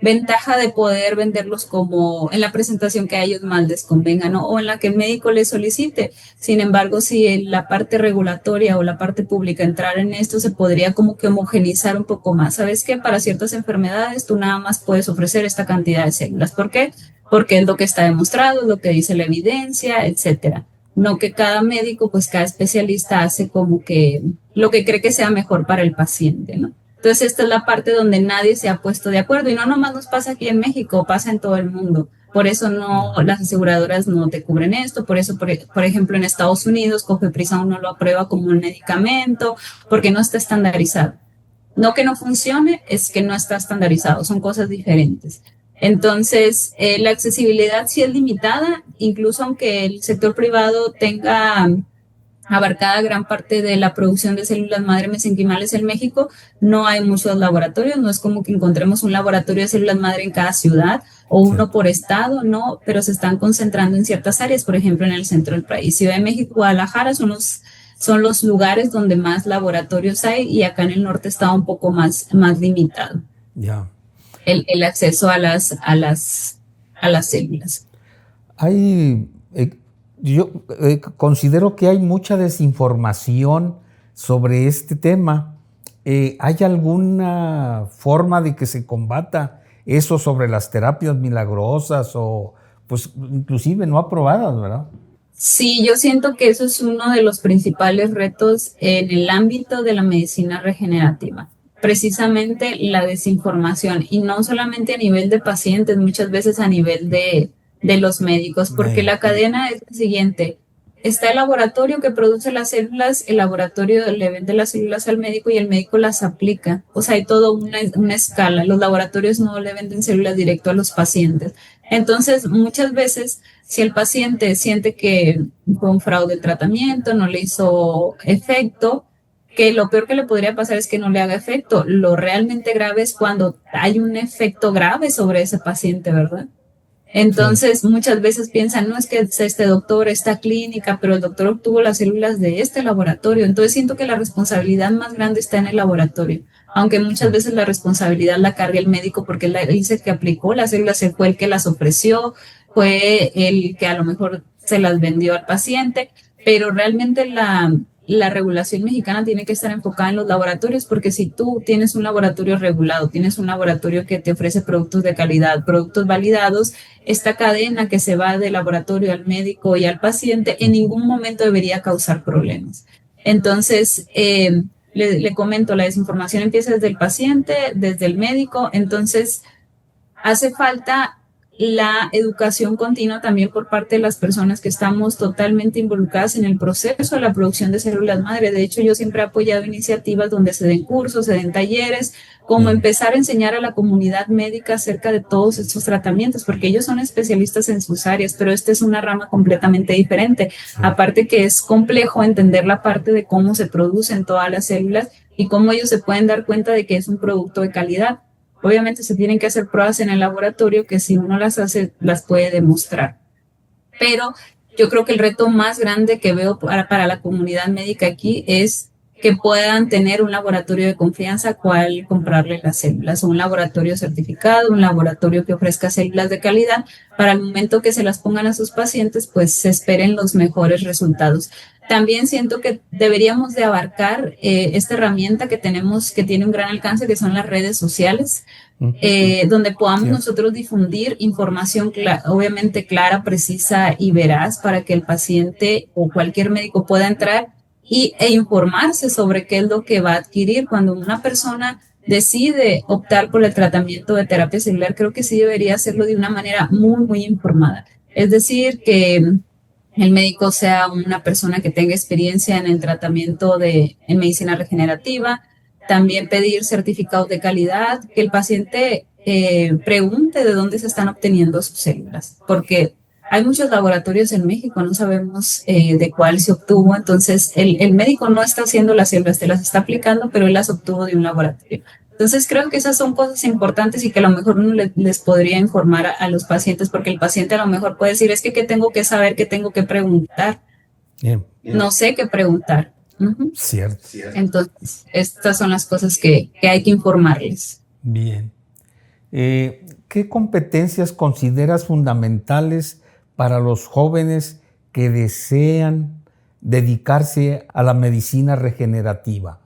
ventaja de poder venderlos como en la presentación que a ellos más les convenga, ¿no? O en la que el médico les solicite. Sin embargo, si en la parte regulatoria o la parte pública entrar en esto, se podría como que homogenizar un poco más. ¿Sabes qué? Para ciertas enfermedades tú nada más puedes ofrecer esta cantidad de células. ¿Por qué? Porque es lo que está demostrado, es lo que dice la evidencia, etcétera. No que cada médico, pues cada especialista hace como que lo que cree que sea mejor para el paciente, ¿no? Entonces, esta es la parte donde nadie se ha puesto de acuerdo y no nomás nos pasa aquí en México, pasa en todo el mundo. Por eso las aseguradoras no te cubren esto, por eso, por ejemplo, en Estados Unidos, Cofepris aún no lo aprueba como un medicamento, porque no está estandarizado. No que no funcione, es que no está estandarizado, son cosas diferentes. Entonces, la accesibilidad sí es limitada, incluso aunque el sector privado tenga abarcada gran parte de la producción de células madre mesenquimales en México, no hay muchos laboratorios, no es como que encontremos un laboratorio de células madre en cada ciudad o uno por estado, no, pero se están concentrando en ciertas áreas, por ejemplo, en el centro del país. Ciudad de México, Guadalajara son los lugares donde más laboratorios hay y acá en el norte está un poco más limitado. Ya. El acceso a las células. Yo considero que hay mucha desinformación sobre este tema. ¿Hay alguna forma de que se combata eso sobre las terapias milagrosas o pues inclusive no aprobadas, verdad? Sí, yo siento que eso es uno de los principales retos en el ámbito de la medicina regenerativa. Precisamente la desinformación y no solamente a nivel de pacientes, muchas veces a nivel de los médicos, porque la cadena es la siguiente. Está el laboratorio que produce las células, el laboratorio le vende las células al médico y el médico las aplica. O sea, hay toda una escala. Los laboratorios no le venden células directo a los pacientes. Entonces, muchas veces, si el paciente siente que fue un fraude el tratamiento, no le hizo efecto, que lo peor que le podría pasar es que no le haga efecto. Lo realmente grave es cuando hay un efecto grave sobre ese paciente, ¿verdad? Entonces, sí, muchas veces piensan, no es que es este doctor, esta clínica, pero el doctor obtuvo las células de este laboratorio. Entonces, siento que la responsabilidad más grande está en el laboratorio, aunque muchas veces la responsabilidad la carga el médico porque él dice que aplicó las células, él fue el que las ofreció, fue el que a lo mejor se las vendió al paciente, pero realmente la regulación mexicana tiene que estar enfocada en los laboratorios, porque si tú tienes un laboratorio regulado, tienes un laboratorio que te ofrece productos de calidad, productos validados, esta cadena que se va del laboratorio al médico y al paciente en ningún momento debería causar problemas. Entonces, le comento, la desinformación empieza desde el paciente, desde el médico, entonces hace falta la educación continua también por parte de las personas que estamos totalmente involucradas en el proceso de la producción de células madre. De hecho, yo siempre he apoyado iniciativas donde se den cursos, se den talleres, como empezar a enseñar a la comunidad médica acerca de todos estos tratamientos, porque ellos son especialistas en sus áreas, pero esta es una rama completamente diferente. Aparte que es complejo entender la parte de cómo se producen todas las células y cómo ellos se pueden dar cuenta de que es un producto de calidad. Obviamente se tienen que hacer pruebas en el laboratorio que si uno las hace, las puede demostrar. Pero Yo creo que el reto más grande que veo para la comunidad médica aquí es que puedan tener un laboratorio de confianza cual comprarle las células, o un laboratorio certificado, un laboratorio que ofrezca células de calidad para el momento que se las pongan a sus pacientes, pues se esperen los mejores resultados. También siento que deberíamos de abarcar esta herramienta que tenemos, que tiene un gran alcance, que son las redes sociales, donde podamos nosotros difundir información obviamente clara, precisa y veraz para que el paciente o cualquier médico pueda entrar e informarse sobre qué es lo que va a adquirir. Cuando una persona decide optar por el tratamiento de terapia celular, creo que sí debería hacerlo de una manera muy, muy informada. Es decir, que el médico sea una persona que tenga experiencia en el tratamiento en medicina regenerativa, también pedir certificados de calidad, que el paciente pregunte de dónde se están obteniendo sus células, porque hay muchos laboratorios en México, no sabemos de cuál se obtuvo, entonces el médico no está haciendo las células, te las está aplicando, pero él las obtuvo de un laboratorio. Entonces creo que esas son cosas importantes y que a lo mejor uno les podría informar a los pacientes, porque el paciente a lo mejor puede decir, es que ¿qué tengo que saber? ¿Qué tengo que preguntar? Bien. No sé qué preguntar. Cierto. Entonces, estas son las cosas que hay que informarles. Bien. ¿Qué competencias consideras fundamentales para los jóvenes que desean dedicarse a la medicina regenerativa?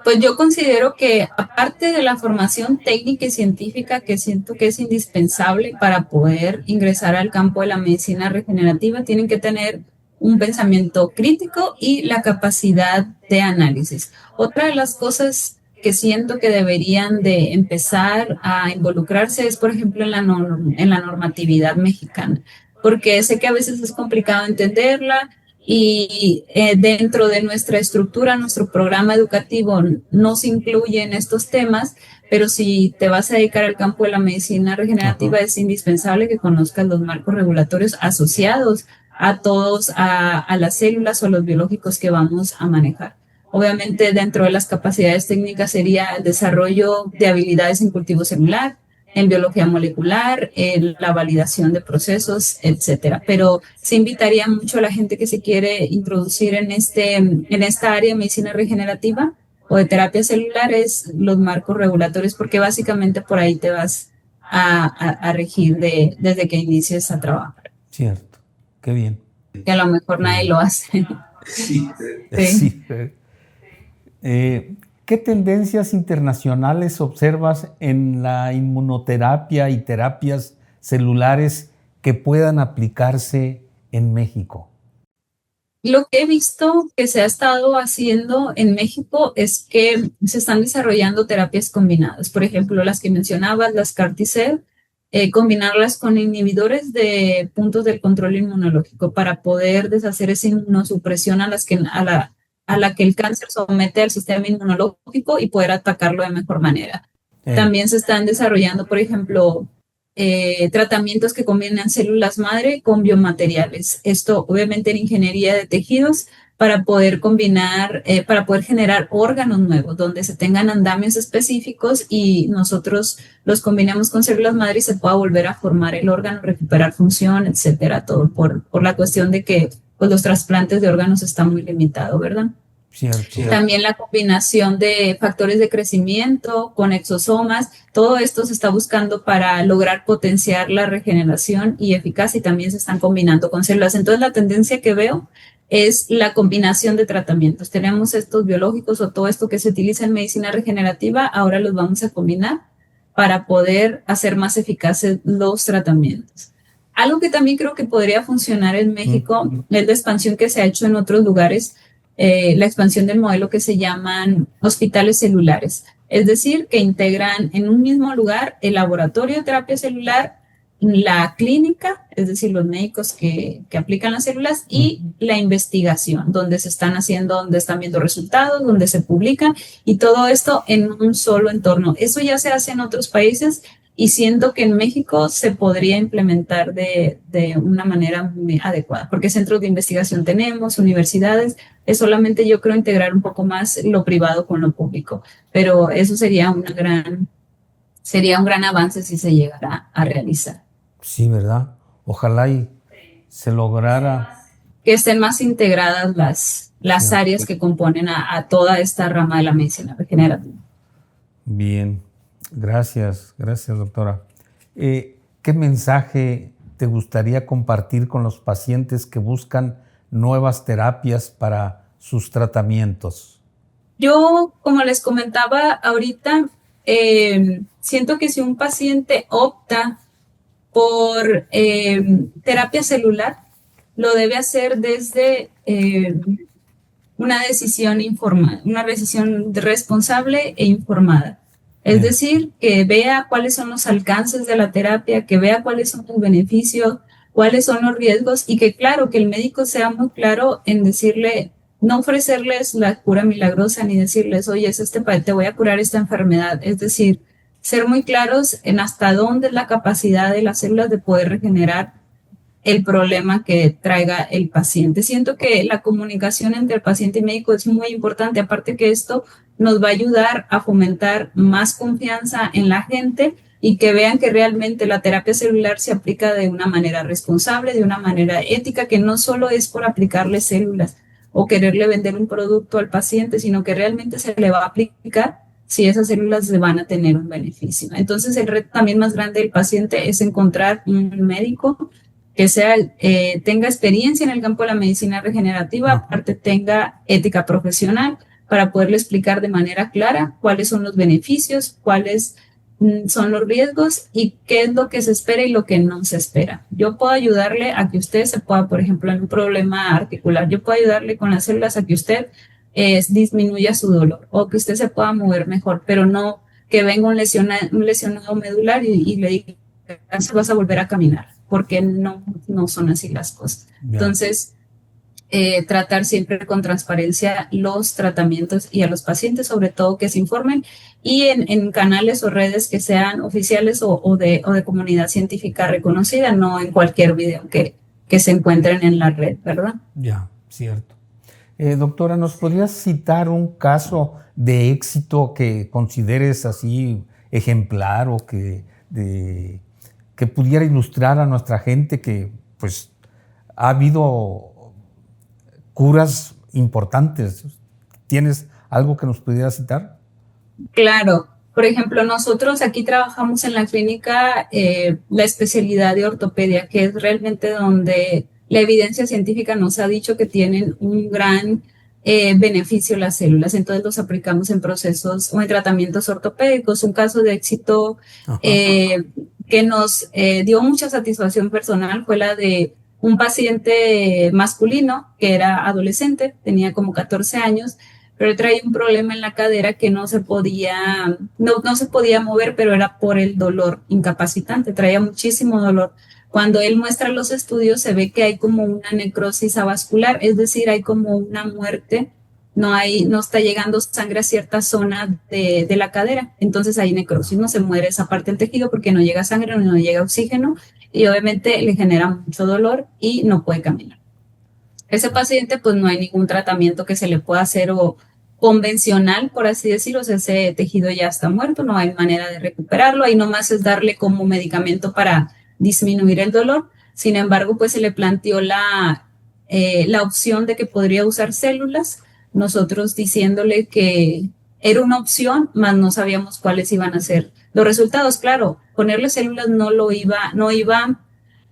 Pues yo considero que aparte de la formación técnica y científica que siento que es indispensable para poder ingresar al campo de la medicina regenerativa, tienen que tener un pensamiento crítico y la capacidad de análisis. Otra de las cosas que siento que deberían de empezar a involucrarse es, por ejemplo, en la normatividad mexicana, porque sé que a veces es complicado entenderla y dentro de nuestra estructura, nuestro programa educativo no se incluyen estos temas, pero si te vas a dedicar al campo de la medicina regenerativa, es indispensable que conozcas los marcos regulatorios asociados a todos, a las células o a los biológicos que vamos a manejar. Obviamente, dentro de las capacidades técnicas sería el desarrollo de habilidades en cultivo celular, en biología molecular, en la validación de procesos, etcétera. Pero se invitaría mucho a la gente que se quiere introducir en esta área de medicina regenerativa o de terapias celulares, los marcos regulatorios, porque básicamente por ahí te vas a regir desde que inicies a trabajar. Cierto, qué bien. Que a lo mejor nadie lo hace. Sí. ¿Qué tendencias internacionales observas en la inmunoterapia y terapias celulares que puedan aplicarse en México? Lo que he visto que se ha estado haciendo en México es que se están desarrollando terapias combinadas. Por ejemplo, las que mencionabas, las CAR-T-cell, combinarlas con inhibidores de puntos del control inmunológico para poder deshacer esa inmunosupresión a la que el cáncer somete al sistema inmunológico y poder atacarlo de mejor manera. También se están desarrollando, por ejemplo, tratamientos que combinan células madre con biomateriales. Esto obviamente en ingeniería de tejidos para poder combinar, para poder generar órganos nuevos donde se tengan andamios específicos y nosotros los combinamos con células madre y se pueda volver a formar el órgano, recuperar función, etcétera, todo por la cuestión de que pues, los trasplantes de órganos están muy limitados, ¿verdad? Cierto. También la combinación de factores de crecimiento con exosomas, todo esto se está buscando para lograr potenciar la regeneración y eficacia y también se están combinando con células. Entonces la tendencia que veo es la combinación de tratamientos. Tenemos estos biológicos o todo esto que se utiliza en medicina regenerativa, ahora los vamos a combinar para poder hacer más eficaces los tratamientos. Algo que también creo que podría funcionar en México es la expansión que se ha hecho en otros lugares, la expansión del modelo que se llaman hospitales celulares. Es decir, que integran en un mismo lugar el laboratorio de terapia celular, la clínica, es decir, los médicos que aplican las células y la investigación, donde se están haciendo, donde están viendo resultados, donde se publican y todo esto en un solo entorno. Eso ya se hace en otros países y siento que en México se podría implementar de una manera muy adecuada, porque centros de investigación tenemos, universidades, es solamente yo creo integrar un poco más lo privado con lo público, pero eso sería un gran avance si se llegara a realizar. Sí, ¿verdad? Ojalá y se lograra que estén más integradas las áreas que componen a toda esta rama de la medicina regenerativa. Bien, gracias, doctora. ¿Qué mensaje te gustaría compartir con los pacientes que buscan nuevas terapias para sus tratamientos? Yo, como les comentaba ahorita, siento que si un paciente opta por terapia celular, lo debe hacer desde una decisión responsable e informada. Es decir, que vea cuáles son los alcances de la terapia, que vea cuáles son los beneficios, cuáles son los riesgos y que, claro, que el médico sea muy claro en decirle, no ofrecerles la cura milagrosa ni decirles, oye, te voy a curar esta enfermedad. Es decir, ser muy claros en hasta dónde es la capacidad de las células de poder regenerar el problema que traiga el paciente. Siento que la comunicación entre el paciente y médico es muy importante, aparte que esto nos va a ayudar a fomentar más confianza en la gente y que vean que realmente la terapia celular se aplica de una manera responsable, de una manera ética, que no solo es por aplicarle células o quererle vender un producto al paciente, sino que realmente se le va a aplicar si esas células le van a tener un beneficio. Entonces, el reto también más grande del paciente es encontrar un médico que tenga experiencia en el campo de la medicina regenerativa, aparte tenga ética profesional para poderle explicar de manera clara cuáles son los beneficios, cuáles son los riesgos y qué es lo que se espera y lo que no se espera. Yo puedo ayudarle a que usted se pueda, por ejemplo, en un problema articular, yo puedo ayudarle con las células a que usted disminuya su dolor o que usted se pueda mover mejor, pero no que venga un lesionado medular y le diga, vas a volver a caminar, porque no son así las cosas. Yeah. Entonces, tratar siempre con transparencia los tratamientos y a los pacientes, sobre todo que se informen y en canales o redes que sean oficiales o de comunidad científica reconocida, no en cualquier video que se encuentren en la red, ¿verdad? Ya, cierto. Doctora, ¿nos podrías citar un caso de éxito que consideres así ejemplar o que pudiera ilustrar a nuestra gente que pues ha habido curas importantes? ¿Tienes algo que nos pudiera citar? Claro. Por ejemplo, nosotros aquí trabajamos en la clínica la especialidad de ortopedia, que es realmente donde la evidencia científica nos ha dicho que tienen un gran beneficio las células. Entonces los aplicamos en procesos o en tratamientos ortopédicos. Un caso de éxito que nos dio mucha satisfacción personal fue la de un paciente masculino que era adolescente, tenía como 14 años, pero traía un problema en la cadera que no se podía mover, pero era por el dolor incapacitante, traía muchísimo dolor. Cuando él muestra los estudios se ve que hay como una necrosis avascular, es decir, hay como una muerte, no está llegando sangre a cierta zona de la cadera, entonces hay necrosis, no se muere esa parte del tejido porque no llega sangre, no llega oxígeno y obviamente le genera mucho dolor y no puede caminar. Ese paciente pues no hay ningún tratamiento que se le pueda hacer o convencional, por así decirlo, o sea, ese tejido ya está muerto, no hay manera de recuperarlo, ahí nomás es darle como medicamento para disminuir el dolor. Sin embargo, pues se le planteó la opción de que podría usar células, nosotros diciéndole que era una opción, mas no sabíamos cuáles iban a ser los resultados. Claro, ponerle células no iba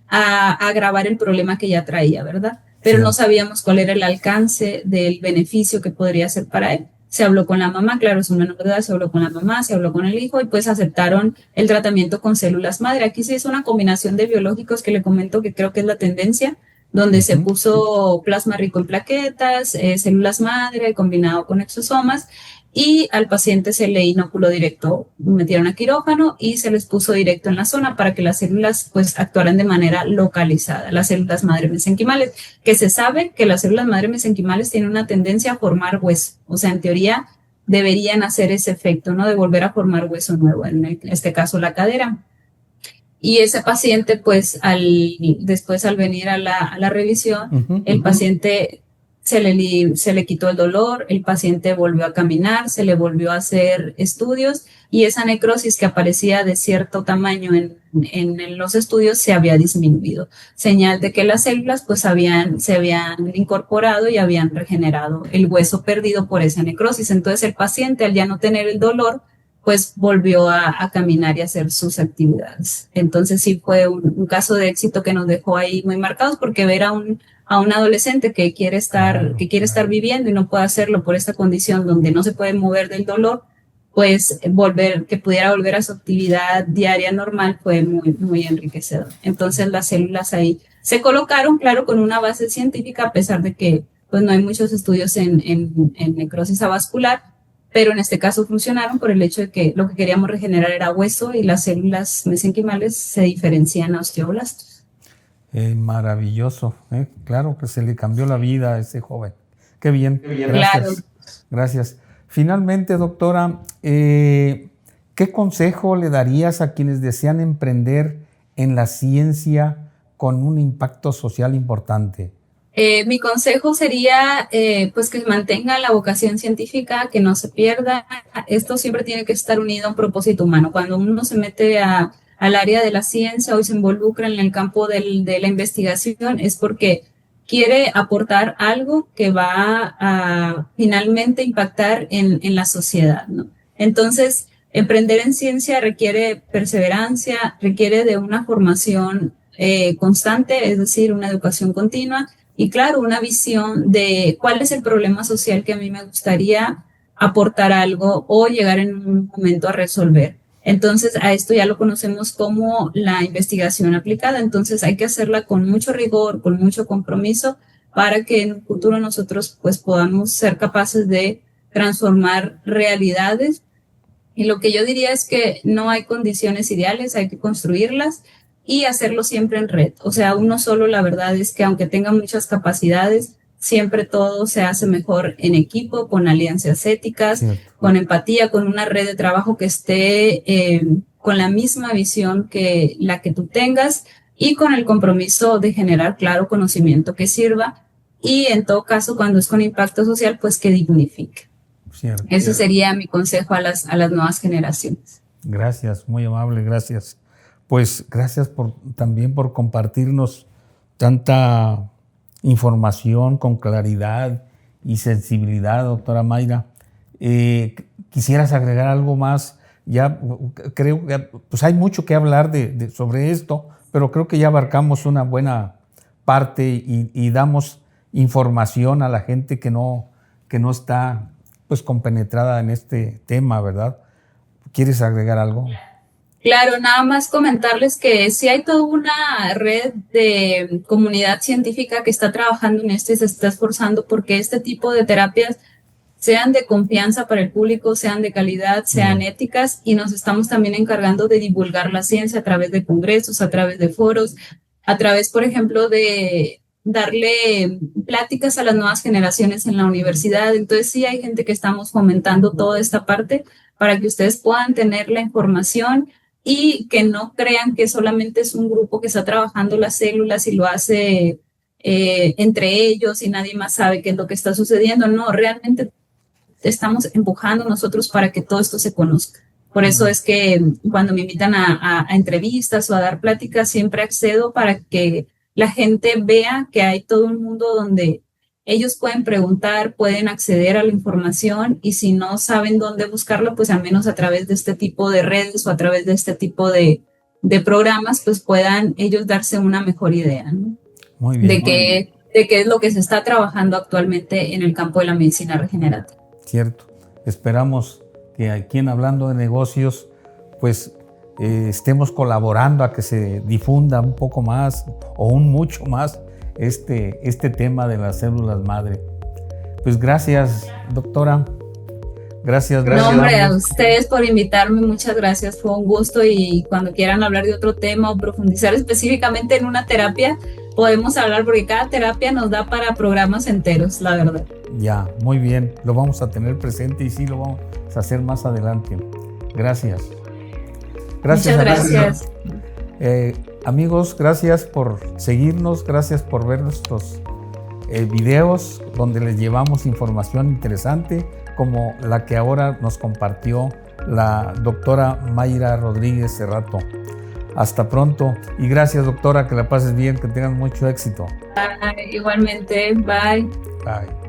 a agravar el problema que ya traía, ¿verdad? Pero sí, no sabíamos cuál era el alcance del beneficio que podría ser para él. Se habló con la mamá, claro, es una menor de edad, se habló con la mamá, se habló con el hijo y pues aceptaron el tratamiento con células madre. Aquí sí es una combinación de biológicos que le comento que creo que es la tendencia, donde se puso plasma rico en plaquetas, células madre combinado con exosomas y al paciente se le inoculó directo, metieron a quirófano y se les puso directo en la zona para que las células pues actuaran de manera localizada, las células madre mesenquimales, que se sabe que las células madre mesenquimales tienen una tendencia a formar hueso, o sea, en teoría deberían hacer ese efecto, ¿no? De volver a formar hueso nuevo, en este caso la cadera. Y ese paciente pues después al venir a la revisión, el paciente se le quitó el dolor, el paciente volvió a caminar, se le volvió a hacer estudios, y esa necrosis que aparecía de cierto tamaño en los estudios se había disminuido, señal de que las células pues se habían incorporado y habían regenerado el hueso perdido por esa necrosis. Entonces el paciente, al ya no tener el dolor, pues volvió a caminar y a hacer sus actividades. Entonces sí fue un caso de éxito que nos dejó ahí muy marcados, porque ver a un adolescente que quiere estar viviendo y no puede hacerlo por esta condición donde no se puede mover del dolor, pues que pudiera volver a su actividad diaria normal fue muy, muy enriquecedor. Entonces las células ahí se colocaron, claro, con una base científica, a pesar de que pues no hay muchos estudios en necrosis avascular, pero en este caso funcionaron por el hecho de que lo que queríamos regenerar era hueso y las células mesenquimales se diferencian a osteoblastos. Maravilloso, claro que se le cambió la vida a ese joven. Qué bien, gracias. Claro. Gracias. Finalmente, doctora, ¿qué consejo le darías a quienes desean emprender en la ciencia con un impacto social importante? Mi consejo sería pues que mantenga la vocación científica, que no se pierda. Esto siempre tiene que estar unido a un propósito humano. Cuando uno se mete al área de la ciencia o se involucra en el campo de la investigación, es porque quiere aportar algo que va a finalmente impactar en la sociedad, ¿no? Entonces, emprender en ciencia requiere perseverancia, requiere de una formación constante, es decir, una educación continua, y claro, una visión de cuál es el problema social que a mí me gustaría aportar algo o llegar en un momento a resolver. Entonces, a esto ya lo conocemos como la investigación aplicada. Entonces, hay que hacerla con mucho rigor, con mucho compromiso, para que en un futuro nosotros pues podamos ser capaces de transformar realidades. Y lo que yo diría es que no hay condiciones ideales, hay que construirlas y hacerlo siempre en red. O sea, uno solo, la verdad es que aunque tenga muchas capacidades, siempre todo se hace mejor en equipo, con alianzas éticas, con empatía, con una red de trabajo que esté con la misma visión que la que tú tengas y con el compromiso de generar, claro, conocimiento que sirva y en todo caso, cuando es con impacto social, pues que dignifique. Ese sería mi consejo a las nuevas generaciones. Gracias, muy amable, gracias. Pues gracias también por compartirnos tanta información con claridad y sensibilidad, doctora Mayra. ¿Quisieras agregar algo más? Ya creo que pues hay mucho que hablar sobre esto, pero creo que ya abarcamos una buena parte y damos información a la gente que no está pues compenetrada en este tema, ¿verdad? ¿Quieres agregar algo? Claro, nada más comentarles que sí hay toda una red de comunidad científica que está trabajando en esto y se está esforzando porque este tipo de terapias sean de confianza para el público, sean de calidad, sean éticas, y nos estamos también encargando de divulgar la ciencia a través de congresos, a través de foros, a través, por ejemplo, de darle pláticas a las nuevas generaciones en la universidad. Entonces sí hay gente que estamos fomentando toda esta parte para que ustedes puedan tener la información y que no crean que solamente es un grupo que está trabajando las células y lo hace entre ellos y nadie más sabe qué es lo que está sucediendo. No, realmente estamos empujando nosotros para que todo esto se conozca. Por eso es que cuando me invitan a entrevistas o a dar pláticas, siempre accedo para que la gente vea que hay todo un mundo donde ellos pueden preguntar, pueden acceder a la información y si no saben dónde buscarlo, pues al menos a través de este tipo de redes o a través de este tipo de programas, pues puedan ellos darse una mejor idea, ¿no? Muy bien. De qué es lo que se está trabajando actualmente en el campo de la medicina regenerativa. Cierto. Esperamos que aquí en Hablando de Negocios, pues estemos colaborando a que se difunda un poco más o un mucho más este tema de las células madre. Pues gracias, doctora. Gracias. No, hombre, a ustedes por invitarme, muchas gracias, fue un gusto y cuando quieran hablar de otro tema o profundizar específicamente en una terapia, podemos hablar porque cada terapia nos da para programas enteros, la verdad. Ya, muy bien, lo vamos a tener presente y sí lo vamos a hacer más adelante. Gracias. Muchas gracias. Amigos, gracias por seguirnos, gracias por ver nuestros videos donde les llevamos información interesante como la que ahora nos compartió la doctora Mayra Rodríguez Cerrato. Hasta pronto y gracias, doctora, que la pases bien, que tengan mucho éxito. Igualmente, bye. Bye.